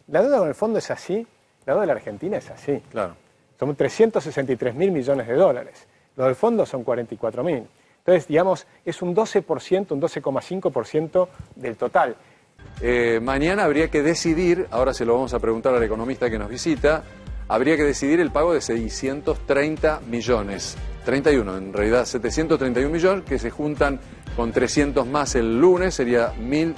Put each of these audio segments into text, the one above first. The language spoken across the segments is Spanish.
La deuda con el fondo es así, la deuda de la Argentina es así. Claro. Son 363.000 millones de dólares. Lo del fondo son 44.000. Entonces, digamos, es un 12%, un 12,5% del total. Mañana habría que decidir, ahora se lo vamos a preguntar al economista que nos visita, habría que decidir el pago de 630 millones. 31, en realidad 731 millones, que se juntan con 300 más el lunes, sería 1.000.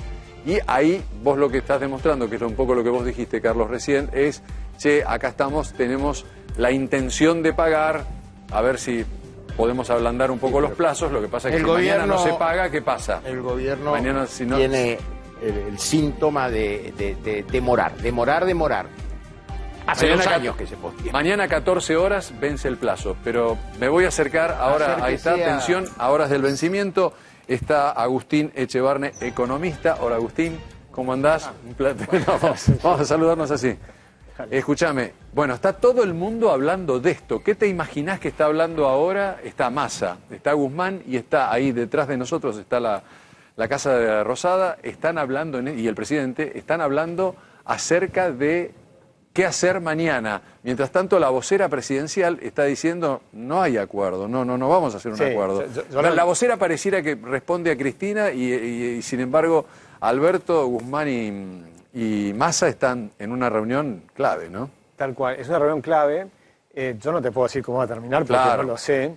Y ahí vos lo que estás demostrando, que es un poco lo que vos dijiste, Carlos, recién, es, che, acá estamos, tenemos la intención de pagar, a ver si podemos ablandar un poco los plazos. Lo que pasa es que si mañana no se paga, ¿qué pasa? El gobierno mañana, si no, tiene el síntoma de demorar. Hace mañana 2 años que se postiene. Mañana 14 horas vence el plazo, pero me voy a acercar ahora, ahí está, atención, a horas del vencimiento, está Agustín Echevarne, economista. Hola Agustín, ¿cómo andás? Vamos a saludarnos así. Escúchame, bueno, está todo el mundo hablando de esto. ¿Qué te imaginás que está hablando ahora? Está Massa, está Guzmán y está ahí detrás de nosotros, está la Casa de Rosada, están hablando, y el presidente, están hablando acerca de qué hacer mañana. Mientras tanto, la vocera presidencial está diciendo, no hay acuerdo, no vamos a hacer un acuerdo. La vocera pareciera que responde a Cristina y sin embargo, Alberto, Guzmán y Massa están en una reunión clave, ¿no? Tal cual, es una reunión clave. Yo no te puedo decir cómo va a terminar porque no lo sé,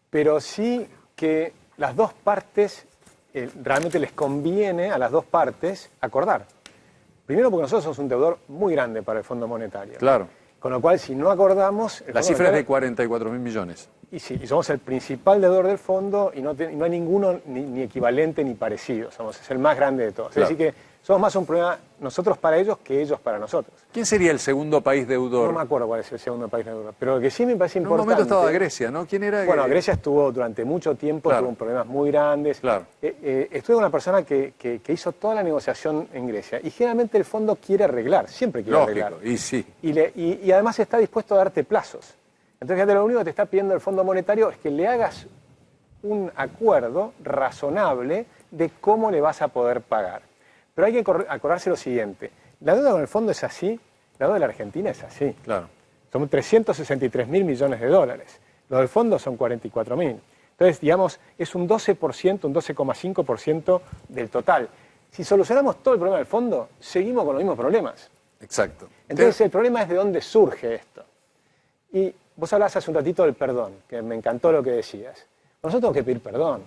pero sí que las dos partes, realmente les conviene a las dos partes acordar. Primero porque nosotros somos un deudor muy grande para el Fondo Monetario. Claro. Con lo cual, si no acordamos... La cifra es de 44.000 millones. Y sí, y somos el principal deudor del fondo y no hay ninguno ni equivalente ni parecido. Es el más grande de todos. Claro. Así que somos más un problema nosotros para ellos que ellos para nosotros. ¿Quién sería el segundo país deudor? No me acuerdo cuál es el segundo país deudor, pero lo que sí me parece importante... En un momento estaba Grecia, ¿no? ¿Quién era? Bueno, Grecia estuvo durante mucho tiempo, tuvo problemas muy grandes. Claro. Estuve con una persona que hizo toda la negociación en Grecia y generalmente el fondo quiere arreglar, siempre quiere arreglar. Y sí. Y además está dispuesto a darte plazos. Entonces, fíjate, lo único que te está pidiendo el Fondo Monetario es que le hagas un acuerdo razonable de cómo le vas a poder pagar. Pero hay que acordarse lo siguiente, la deuda con el fondo es así, la deuda de la Argentina es así. Claro. Son 363.000 millones de dólares, lo del fondo son 44.000. Entonces, digamos, es un 12%, un 12,5% del total. Si solucionamos todo el problema del fondo, seguimos con los mismos problemas. Exacto. Entonces, el problema es de dónde surge esto. Y vos hablabas hace un ratito del perdón, que me encantó lo que decías. Nosotros tenemos que pedir perdón,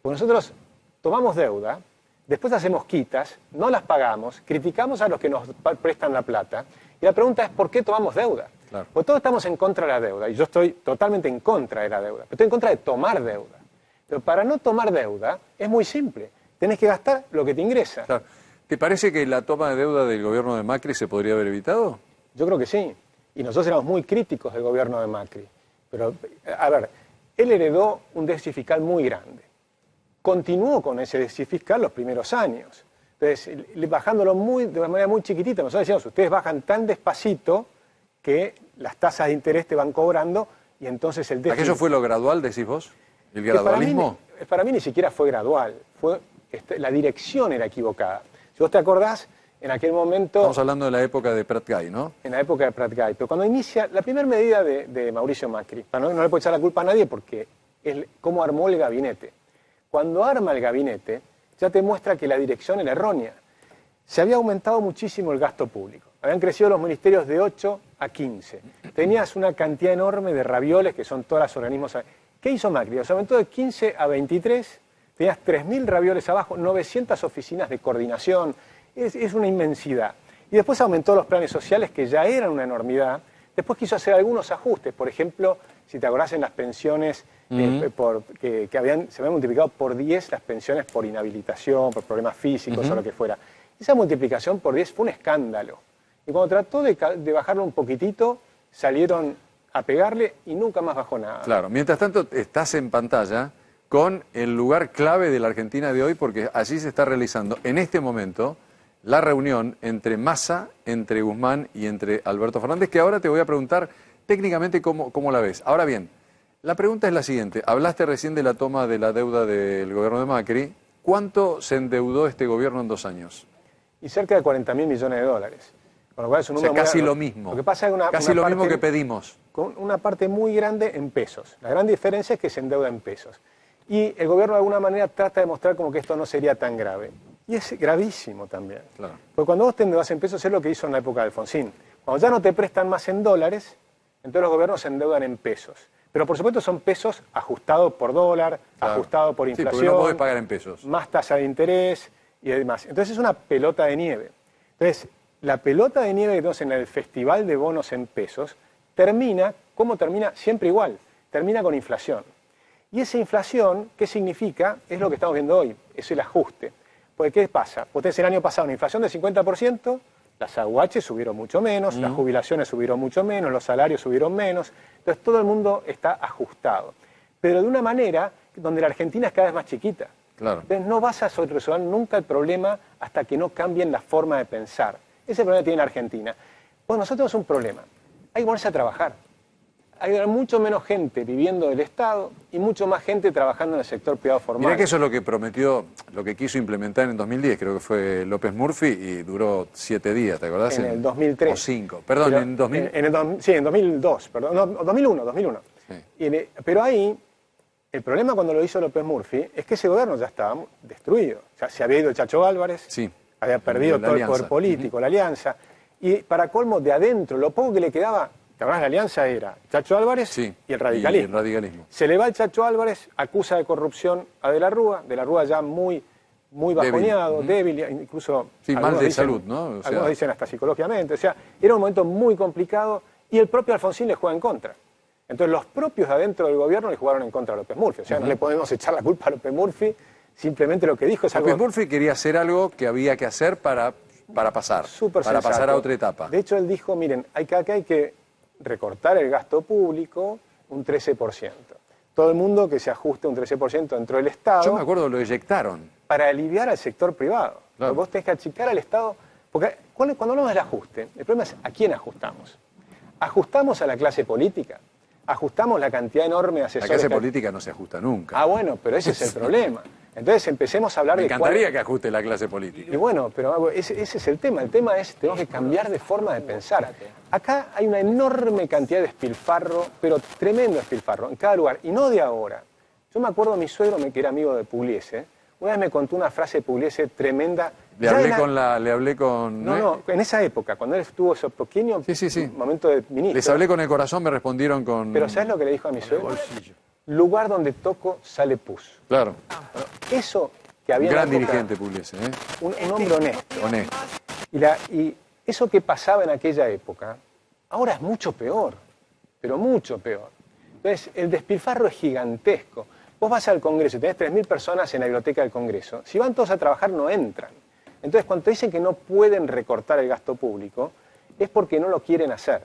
porque nosotros tomamos deuda, después hacemos quitas, no las pagamos, criticamos a los que nos prestan la plata, y la pregunta es ¿por qué tomamos deuda? Claro. Porque todos estamos en contra de la deuda, y yo estoy totalmente en contra de la deuda, pero estoy en contra de tomar deuda. Pero para no tomar deuda es muy simple, tenés que gastar lo que te ingresa. Claro. ¿Te parece que la toma de deuda del gobierno de Macri se podría haber evitado? Yo creo que sí. Y nosotros éramos muy críticos del gobierno de Macri. Pero, a ver, él heredó un déficit fiscal muy grande. Continuó con ese déficit fiscal los primeros años. Entonces, bajándolo de una manera muy chiquitita. Nosotros decíamos, ustedes bajan tan despacito que las tasas de interés te van cobrando y entonces el déficit... ¿Aquello fue lo gradual, decís vos? ¿El gradualismo? Para mí ni siquiera fue gradual. La dirección era equivocada. Si vos te acordás, en aquel momento... Estamos hablando de la época de Prat Gai, ¿no? En la época de Prat Gai. Pero cuando inicia la primera medida de Mauricio Macri, no le puedo echar la culpa a nadie porque es cómo armó el gabinete. Cuando arma el gabinete, ya te muestra que la dirección era errónea. Se había aumentado muchísimo el gasto público. Habían crecido los ministerios de 8 a 15. Tenías una cantidad enorme de ravioles, que son todos los organismos... ¿Qué hizo Macri? Los aumentó de 15 a 23, tenías 3.000 ravioles abajo, 900 oficinas de coordinación... Es una inmensidad. Y después aumentó los planes sociales, que ya eran una enormidad. Después quiso hacer algunos ajustes. Por ejemplo, si te acordás en las pensiones, se habían multiplicado por 10 las pensiones por inhabilitación, por problemas físicos o lo que fuera. Esa multiplicación por 10 fue un escándalo. Y cuando trató de bajarlo un poquitito, salieron a pegarle y nunca más bajó nada. Claro. Mientras tanto, estás en pantalla con el lugar clave de la Argentina de hoy, porque allí se está realizando en este momento la reunión entre Massa, entre Guzmán y entre Alberto Fernández, que ahora te voy a preguntar técnicamente cómo la ves. Ahora bien, la pregunta es la siguiente. Hablaste recién de la toma de la deuda del gobierno de Macri. ¿Cuánto se endeudó este gobierno en 2 años? Y cerca de 40.000 millones de dólares. Con lo cual es un O sea, número casi muy, lo mismo. Lo que pasa es casi lo mismo parte, que pedimos. con una parte muy grande en pesos. La gran diferencia es que se endeuda en pesos. Y el gobierno de alguna manera trata de mostrar como que esto no sería tan grave. Y es gravísimo también. Claro. Porque cuando vos te endeudas en pesos es lo que hizo en la época de Alfonsín. Cuando ya no te prestan más en dólares, entonces los gobiernos se endeudan en pesos. Pero por supuesto son pesos ajustados por dólar, Claro. ajustados por Sí, inflación. porque no podés pagar en pesos. Más tasa de interés y demás. Entonces es una pelota de nieve. Entonces, la pelota de nieve que tenemos en el festival de bonos en pesos termina, ¿cómo termina? Siempre igual, termina con inflación. Y esa inflación, ¿qué significa? Es lo que estamos viendo hoy, es el ajuste. Porque ¿qué pasa? Vos tenés el año pasado una inflación del 50%, las AUH subieron mucho menos, las jubilaciones subieron mucho menos, los salarios subieron menos, entonces todo el mundo está ajustado. Pero de una manera donde la Argentina es cada vez más chiquita. Claro. Entonces no vas a resolver nunca el problema hasta que no cambien la forma de pensar. Ese problema tiene la Argentina. Pues nosotros tenemos un problema. Hay que ponerse a trabajar. Hay mucho menos gente viviendo del Estado y mucho más gente trabajando en el sector privado formal. Mirá que eso es lo que prometió, lo que quiso implementar en 2010, creo que fue López Murphy, y duró 7 días, ¿te acordás? En el 2003. O 5, perdón, Pero en 2000. Sí, en 2002, perdón, no, 2001. Sí. Pero ahí, el problema cuando lo hizo López Murphy es que ese gobierno ya estaba destruido. O sea, se había ido el Chacho Álvarez, Sí. había perdido La todo el alianza. poder político, la alianza, y para colmo de adentro, lo poco que le quedaba, ¿te acordás? La alianza era Chacho Álvarez Sí. y el radicalismo. Y el radicalismo. Se le va el Chacho Álvarez, acusa de corrupción a De la Rúa ya muy bajoneado, débil, incluso... Sí, mal algunos de dicen- salud, ¿no? O sea- algunos dicen hasta psicológicamente. O sea, era un momento muy complicado y el propio Alfonsín le juega en contra. Entonces los propios de adentro del gobierno le jugaron en contra a López Murphy. O sea, no le podemos echar la culpa a López Murphy, simplemente lo que dijo es algo López Murphy quería hacer algo que había que hacer para pasar, súper para pasar sensato. a otra etapa. De hecho, él dijo, miren, acá hay que recortar el gasto público un 13%. Todo el mundo que se ajuste un 13% dentro del Estado. Yo me acuerdo, lo eyectaron. Para aliviar al sector privado. Claro. Porque vos tenés que achicar al Estado. Porque cuando hablamos del ajuste, el problema es ¿a quién ajustamos? ¿Ajustamos a la clase política? ¿Ajustamos la cantidad enorme de La asesores? clase que- política no se ajusta nunca. Ah, bueno, pero ese es el problema. Entonces empecemos a hablar Me de encantaría que ajuste la clase política. Y bueno, pero ese es el tema. El tema es tenemos que cambiar de forma de pensar. Acá hay una enorme cantidad de despilfarro, pero tremendo despilfarro, en cada lugar. Y no de ahora. Yo me acuerdo, mi suegro, que era amigo de Pugliese, una vez me contó una frase de Pugliese tremenda. Le Ya hablé con... No, en esa época, cuando él estuvo ese pequeño Sí. momento de ministro. Les hablé con el corazón, me respondieron con... Pero ¿sabes lo que le dijo a mi suegro? Lugar donde toco sale pus. Claro, Eso que había un en la gran época, dirigente Pugliese, ¿eh? un hombre honesto. Honesto. Y eso que pasaba en aquella época, ahora es mucho peor, pero mucho peor. Entonces, el despilfarro es gigantesco. Vos vas al Congreso y tenés 3.000 personas en la biblioteca del Congreso. Si van todos a trabajar, no entran. Entonces, cuando te dicen que no pueden recortar el gasto público, es porque no lo quieren hacer.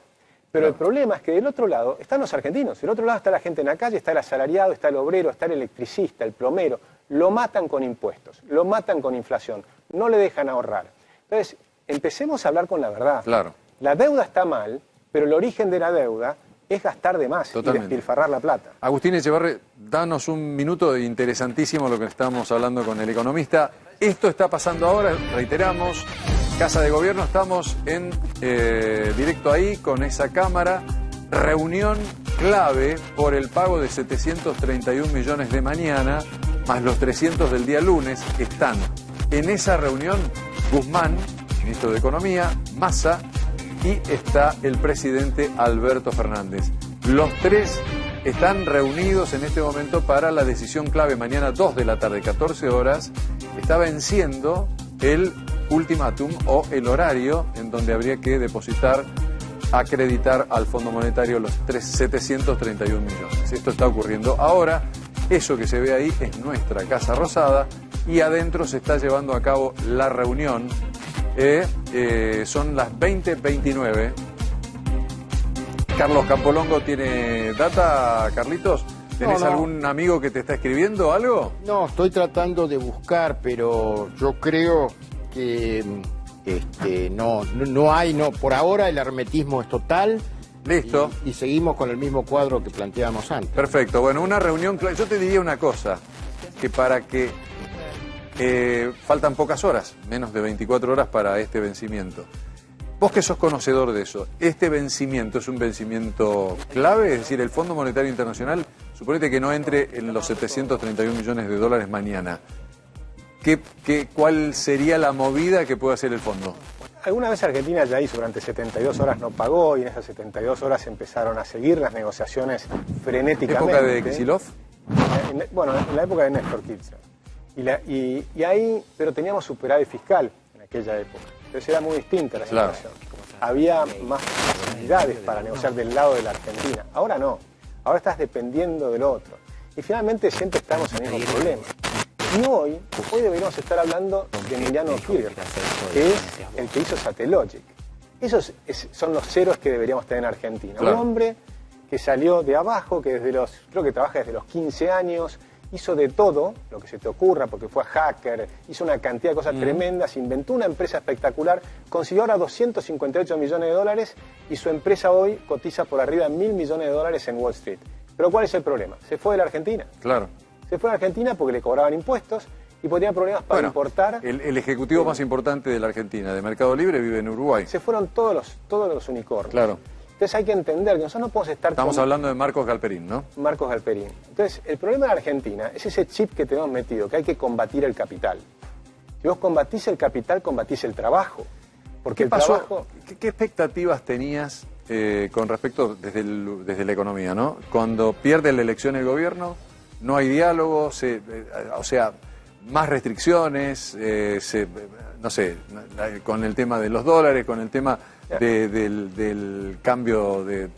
Pero el problema es que del otro lado están los argentinos. Del otro lado está la gente en la calle, está el asalariado, está el obrero, está el electricista, el plomero. Lo matan con impuestos, lo matan con inflación, no le dejan ahorrar. Entonces, empecemos a hablar con la verdad. Claro. La deuda está mal, pero el origen de la deuda es gastar de más Totalmente. y despilfarrar la plata. Agustín Echevarri, danos un minuto, interesantísimo lo que estamos hablando con el economista. Esto está pasando ahora, reiteramos, Casa de Gobierno, estamos en directo ahí con esa cámara. Reunión clave por el pago de 731 millones de mañana, más los 300 del día lunes. Están en esa reunión Guzmán, ministro de Economía, Massa, y está el presidente Alberto Fernández. Los tres están reunidos en este momento para la decisión clave. Mañana 2 de la tarde, 14 horas, está venciendo el ultimátum o el horario en donde habría que depositar, acreditar al Fondo Monetario los 731 millones. Esto está ocurriendo ahora. Eso que se ve ahí es nuestra Casa Rosada y adentro se está llevando a cabo la reunión. Son las 20:29. Carlos Campolongo tiene data, Carlitos. ¿Tenés No. algún amigo que te está escribiendo algo? No, estoy tratando de buscar, pero yo creo que no hay, por ahora el hermetismo es total. Listo. Y seguimos con el mismo cuadro que planteábamos antes. Perfecto. Bueno, una reunión. Yo te diría una cosa, que para que faltan pocas horas, menos de 24 horas para este vencimiento. Vos que sos conocedor de eso, ¿este vencimiento es un vencimiento clave? Es decir, el Fondo Monetario Internacional, suponete que no entre en los 731 millones de dólares mañana. ¿Cuál sería la movida que puede hacer el fondo? Alguna vez Argentina ya hizo, durante 72 horas no pagó, y en esas 72 horas empezaron a seguir las negociaciones frenéticamente. ¿Época de Kicillof? Bueno, en la época de Néstor Kirchner. Y ahí, pero teníamos superávit fiscal en aquella época. Entonces era muy distinta la situación. Había más facilidades para negociar del lado de la Argentina. Ahora no. Ahora estás dependiendo del otro. Y finalmente siempre estamos en el mismo problema. Y hoy deberíamos estar hablando de Emiliano Kirchner, que es el que hizo Satellogic. Esos son los héroes que deberíamos tener en Argentina. Claro. Un hombre que salió de abajo, que creo que trabaja desde los 15 años, hizo de todo, lo que se te ocurra, porque fue hacker, hizo una cantidad de cosas tremendas, inventó una empresa espectacular, consiguió ahora 258 millones de dólares y su empresa hoy cotiza por arriba de 1.000 millones de dólares en Wall Street. Pero ¿cuál es el problema? Se fue de la Argentina. Claro. Se fue a Argentina porque le cobraban impuestos y tenía problemas para importar. El ejecutivo más importante de la Argentina, de Mercado Libre, vive en Uruguay. Se fueron todos los unicornios. Claro. Entonces hay que entender que nosotros no podemos estar... Estamos hablando de Marcos Galperín, ¿no? Marcos Galperín. Entonces, el problema de la Argentina es ese chip que tenemos metido, que hay que combatir el capital. Si vos combatís el capital, combatís el trabajo. Porque el trabajo... ¿Qué expectativas tenías con respecto desde la economía, ¿no? Cuando pierde la elección el gobierno, no hay diálogo, o sea, más restricciones, no sé, con el tema de los dólares, con el tema del cambio de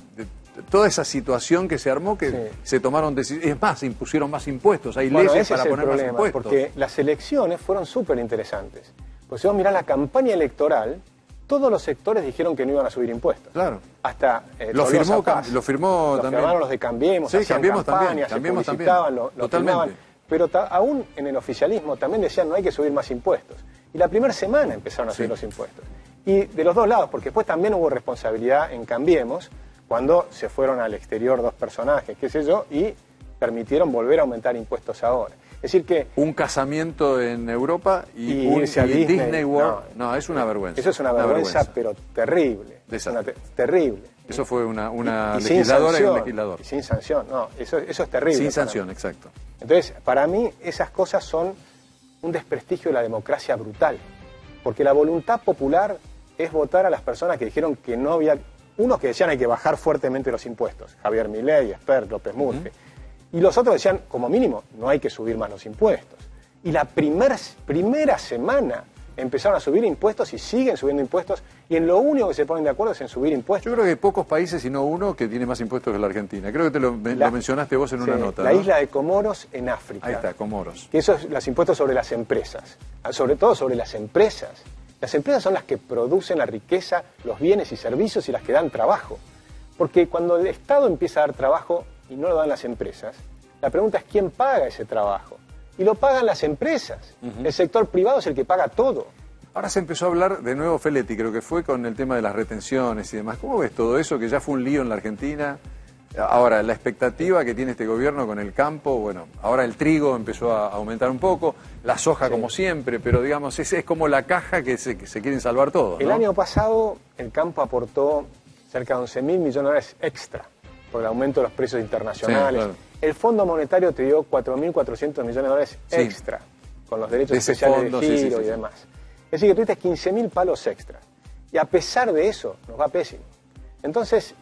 toda esa situación que se armó, que se tomaron decisiones. Es más, se impusieron más impuestos, hay leyes para poner más impuestos. Porque las elecciones fueron súper interesantes. Pues si vos mirás la campaña electoral, todos los sectores dijeron que no iban a subir impuestos. Claro. Hasta lo firmó también. Firmaron los de Cambiemos, sí, hacían Cambiemos campañas, también. se publicitaban, lo firmaban. Pero aún en el oficialismo también decían no hay que subir más impuestos. Y la primera semana empezaron a subir los impuestos. Y de los dos lados, porque después también hubo responsabilidad en Cambiemos, cuando se fueron al exterior dos personajes, qué sé yo, y permitieron volver a aumentar impuestos ahora. Es decir que... Un casamiento en Europa y irse a Disney World. No, es una vergüenza. Eso es una vergüenza, pero terrible. Terrible. Eso fue una y legisladora y un legislador. Y sin sanción, no, eso es terrible. Sin sanción, exacto. Entonces, para mí, esas cosas son un desprestigio de la democracia brutal. Porque la voluntad popular es votar a las personas que dijeron que no había... Unos que decían hay que bajar fuertemente los impuestos. Javier Milei, Espert, López Murphy. Y los otros decían, como mínimo, no hay que subir más los impuestos. Y la primera semana empezaron a subir impuestos y siguen subiendo impuestos. Y en lo único que se ponen de acuerdo es en subir impuestos. Yo creo que hay pocos países, y no uno, que tiene más impuestos que la Argentina. Creo que lo mencionaste vos en una nota. La isla de Comoros en África. Ahí está, Comoros. Que eso es los impuestos sobre las empresas. Sobre todo sobre las empresas. Las empresas son las que producen la riqueza, los bienes y servicios y las que dan trabajo. Porque cuando el Estado empieza a dar trabajo y no lo dan las empresas, la pregunta es quién paga ese trabajo. Y lo pagan las empresas. El sector privado es el que paga todo. Ahora se empezó a hablar de nuevo Feletti, creo que fue con el tema de las retenciones y demás. ¿Cómo ves todo eso? Que ya fue un lío en la Argentina. Ahora, la expectativa que tiene este gobierno con el campo, bueno, ahora el trigo empezó a aumentar un poco, la soja como siempre, pero digamos, es como la caja que se quieren salvar todos, ¿no? El año pasado el campo aportó cerca de 11.000 millones de dólares extra por el aumento de los precios internacionales. Sí, claro. El Fondo Monetario te dio 4.400 millones de dólares extra, con los derechos especiales de giro y demás. Es decir, que tuviste 15.000 palos extra. Y a pesar de eso, nos va pésimo. Entonces,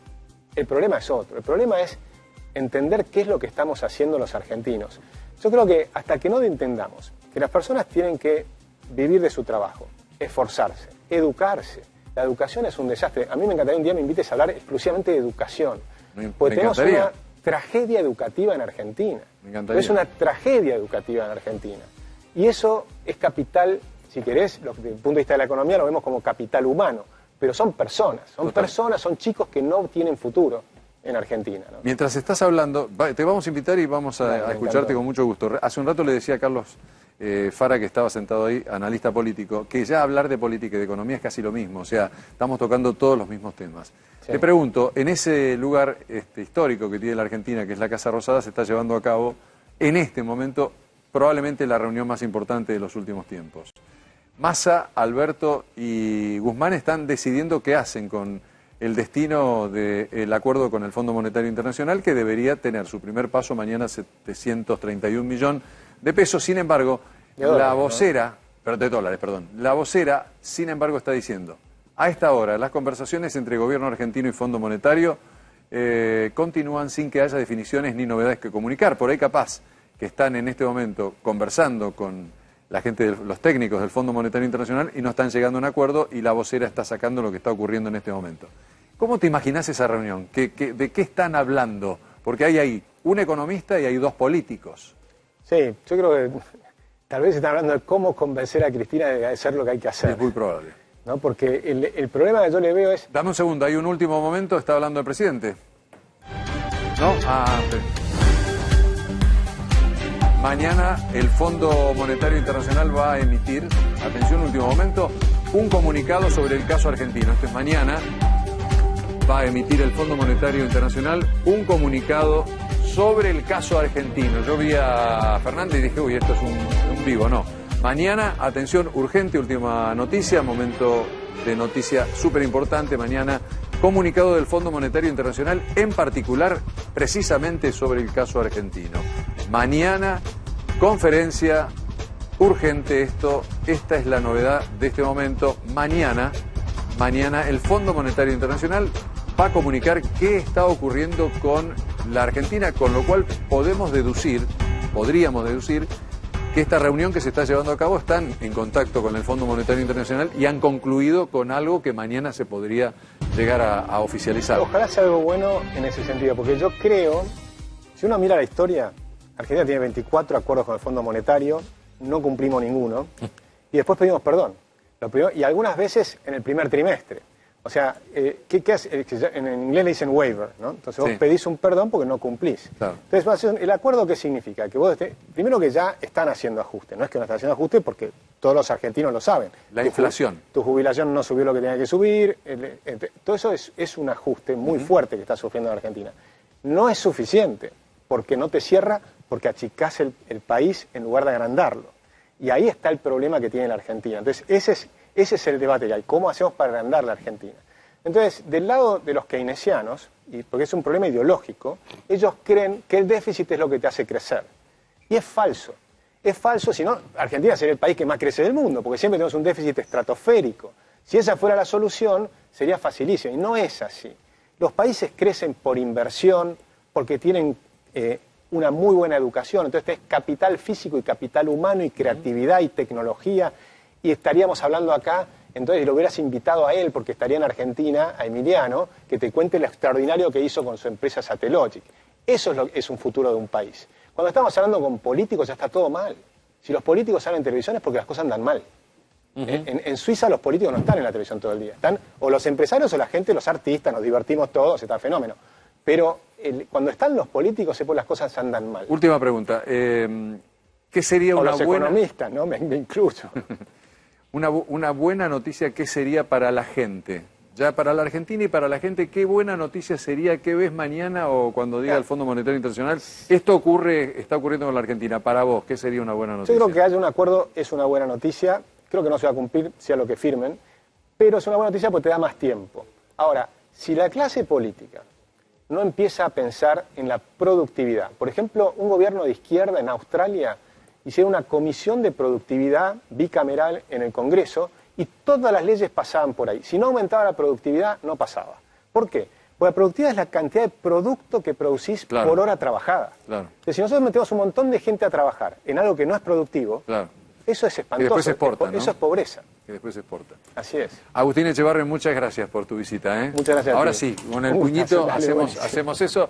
el problema es otro. El problema es entender qué es lo que estamos haciendo los argentinos. Yo creo que hasta que no entendamos que las personas tienen que vivir de su trabajo, esforzarse, educarse. La educación es un desastre. A mí me encantaría un día me invites a hablar exclusivamente de educación. Porque tenemos una tragedia educativa en Argentina. Es una tragedia educativa en Argentina. Y eso es capital, si querés, desde el punto de vista de la economía lo vemos como capital humano. Pero son personas, son chicos que no tienen futuro en Argentina, ¿no? Mientras estás hablando, te vamos a invitar y vamos a escucharte con mucho gusto. Hace un rato le decía a Carlos Fara, que estaba sentado ahí, analista político, que ya hablar de política y de economía es casi lo mismo, o sea, estamos tocando todos los mismos temas. Sí. Te pregunto, en ese lugar histórico que tiene la Argentina, que es la Casa Rosada, se está llevando a cabo en este momento probablemente la reunión más importante de los últimos tiempos. Massa, Alberto y Guzmán están decidiendo qué hacen con el destino del acuerdo con el Fondo Monetario Internacional, que debería tener su primer paso mañana 731 millones de pesos. Sin embargo, la vocera, pero de dólares, perdón, la vocera, sin embargo, está diciendo, a esta hora, las conversaciones entre gobierno argentino y Fondo Monetario continúan sin que haya definiciones ni novedades que comunicar. Por ahí capaz que están en este momento conversando con la gente, los técnicos del Fondo Monetario Internacional, y no están llegando a un acuerdo, y la vocera está sacando lo que está ocurriendo en este momento. ¿Cómo te imaginas esa reunión? ¿De qué están hablando? Porque hay ahí un economista y hay dos políticos. Sí, yo creo que tal vez están hablando de cómo convencer a Cristina de hacer lo que hay que hacer. Es muy probable. ¿No? Porque el problema que yo le veo es... Dame un segundo, hay un último momento, está hablando el presidente. ¿No? Sí. Mañana el Fondo Monetario Internacional va a emitir, atención, último momento, un comunicado sobre el caso argentino. Esto es mañana. Va a emitir el Fondo Monetario Internacional un comunicado sobre el caso argentino. Yo vi a Fernández y dije, uy, esto es un vivo, no. Mañana, atención, urgente, última noticia, momento de noticia súper importante. Mañana, comunicado del Fondo Monetario Internacional, en particular, precisamente sobre el caso argentino. Mañana, conferencia urgente esta es la novedad de este momento. Mañana el Fondo Monetario Internacional va a comunicar qué está ocurriendo con la Argentina, con lo cual podríamos deducir que esta reunión que se está llevando a cabo están en contacto con el Fondo Monetario Internacional y han concluido con algo que mañana se podría llegar a oficializar. Ojalá sea algo bueno en ese sentido, porque yo creo, si uno mira la historia, Argentina tiene 24 acuerdos con el Fondo Monetario, no cumplimos ninguno, y después pedimos perdón. Y algunas veces en el primer trimestre. O sea, ¿qué hace? En inglés le dicen waiver, ¿no? Entonces vos pedís un perdón porque no cumplís. Claro. Entonces, ¿el acuerdo qué significa? Que vos primero que ya están haciendo ajuste. No es que no están haciendo ajuste porque todos los argentinos lo saben. La inflación. Tu jubilación no subió lo que tenía que subir. Todo eso es un ajuste muy fuerte que está sufriendo la Argentina. No es suficiente porque no te cierra, porque achicás el país en lugar de agrandarlo. Y ahí está el problema que tiene la Argentina. Entonces, ese es el debate que hay. ¿Cómo hacemos para agrandar la Argentina? Entonces, del lado de los keynesianos, y porque es un problema ideológico, ellos creen que el déficit es lo que te hace crecer. Y es falso. Es falso, si no, Argentina sería el país que más crece del mundo, porque siempre tenemos un déficit estratosférico. Si esa fuera la solución, sería facilísimo. Y no es así. Los países crecen por inversión, porque tienen una muy buena educación. Entonces, es capital físico y capital humano y creatividad y tecnología. Y estaríamos hablando acá, entonces lo hubieras invitado a él, porque estaría en Argentina, a Emiliano, que te cuente lo extraordinario que hizo con su empresa Satellogic. Eso es un futuro de un país. Cuando estamos hablando con políticos ya está todo mal. Si los políticos salen en televisión es porque las cosas andan mal. En Suiza los políticos no están en la televisión todo el día. Están o los empresarios o la gente, los artistas, nos divertimos todos, está fenómeno. Pero cuando están los políticos es porque las cosas andan mal. Última pregunta. ¿Qué sería o una los buena... economistas, ¿no? Me incluyo. Una buena noticia, ¿qué sería para la gente? Ya para la Argentina y para la gente, ¿qué buena noticia sería? ¿Qué ves mañana o cuando diga el Fondo Monetario Internacional? Esto está ocurriendo con la Argentina. Para vos, ¿qué sería una buena noticia? Yo creo que haya un acuerdo es una buena noticia. Creo que no se va a cumplir, sea lo que firmen. Pero es una buena noticia porque te da más tiempo. Ahora, si la clase política no empieza a pensar en la productividad. Por ejemplo, un gobierno de izquierda en Australia hicieron una comisión de productividad bicameral en el Congreso y todas las leyes pasaban por ahí. Si no aumentaba la productividad, no pasaba. ¿Por qué? Porque la productividad es la cantidad de producto que producís por hora trabajada. Claro. Entonces, si nosotros metemos un montón de gente a trabajar en algo que no es productivo, eso es espantoso. Y después se exporta, ¿no? Eso es pobreza. Que después se exporta. Así es. Agustín Echevarren, muchas gracias por tu visita. Muchas gracias a Ahora ti. sí, con el puñito Dale, hacemos eso.